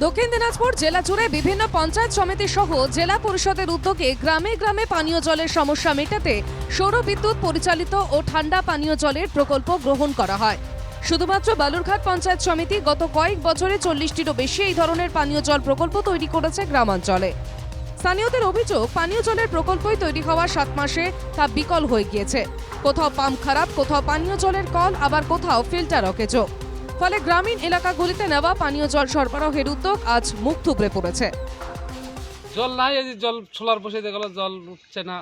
দক্ষিণ দিনাজপুর জেলা জুড়ে বিভিন্ন পঞ্চায়েত সমিতি সহ জেলা পরিষদের উদ্যোগে গ্রামে গ্রামে পানীয় জলের সমস্যা মেটাতে সৌর বিদ্যুৎ পরিচালিত ও ঠান্ডা পানীয় জলের প্রকল্প গ্রহণ করা হয়। শুধুমাত্র বালুরঘাট পঞ্চায়েত সমিতি গত কয়েক বছরে 40টিরও বেশি এই ধরনের পানীয় জল প্রকল্প তৈরি করেছে গ্রামাঞ্চলে। স্থানীয়দের অভিযোগ, পানীয় জলের প্রকল্পই তৈরি হওয়ার 7 মাসে তা বিকল হয়ে গিয়েছে। কোথাও পাম্প খারাপ, কোথাও পানীয় জলের কল, আবার কোথাও ফিল্টার অকেজো। ফলে গ্রামীণ এলাকাগুলিতে নেওয়া পানীয় জল সরবরাহের উদ্যোগ আজ মুখ থুবড়ে পড়েছে। জল নাই, এই যে জল সোলার বসিয়ে গেল, জল উঠছে না।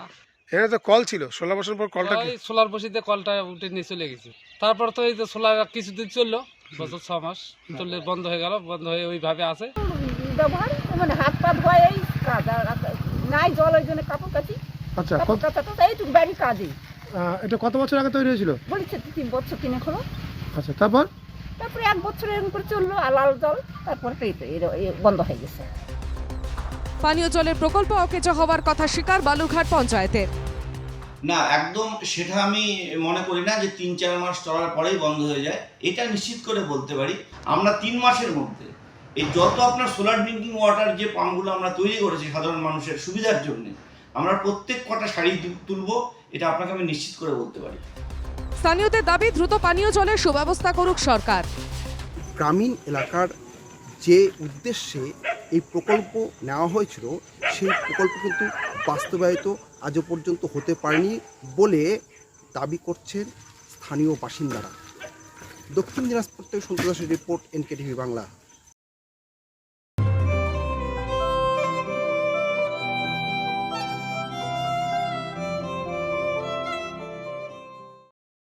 এখানে তো কল ছিল, 16 বছর পর কলটা কি? সোলার বসিয়ে কলটা উঠে নিয়ে চলে গেছে। তারপর তো এই যে সোলার কিছুদিন চললো, বছর 6 মাস চললে বন্ধ হয়ে গেল, বন্ধ হয়ে ওইভাবে আছে। ব্যবহার মানে হাত পা ধোয়া এই কাজ, আর নাই জল, ওই জন্য কাপড় কাচি। আচ্ছা, কাপড় কাচাটা এইটুকু বাড়ির কাজই। এটা কত বছর আগে তৈরি হয়েছিল? বলেছে 3 বছর কিনে হলো। আচ্ছা, তারপরে 1 বছর এরকম করে চললো লাল জল, তারপরে বন্ধ হয়ে গেছে। পানীয় জলের প্রকল্প অকেজো হওয়ার কথা স্বীকার বালুরঘাট পঞ্চায়েতের। না, একদম সেটা আমি মনে করি না যে 3-4 মাস চলার পরেই বন্ধ হয়ে যায়। এটা নিশ্চিত করে বলতে পারি আমরা 3 মাসের মধ্যে এই যত আপনার সোলার ড্রিঙ্কিং ওয়াটার যে পাম্পগুলো আমরা তৈরি করেছি সাধারণ মানুষের সুবিধার জন্য, আমরা প্রত্যেক কটা শাড়ি তুলবো, এটা আপনাকে আমি নিশ্চিত করে বলতে পারি। স্থানীয়দের দাবি, দ্রুত পানীয় জলের সুব্যবস্থা করুক সরকার। গ্রামীণ এলাকার যে উদ্দেশ্যে এই প্রকল্প নেওয়া হয়েছিল সেই প্রকল্প কিন্তু বাস্তবায়িত আজও পর্যন্ত হতে পারেনি বলে দাবি করছেন স্থানীয় বাসিন্দারা। দক্ষিণ দিনাজপুর থেকে সন্তোষ দাসের রিপোর্ট, NKTV বাংলা।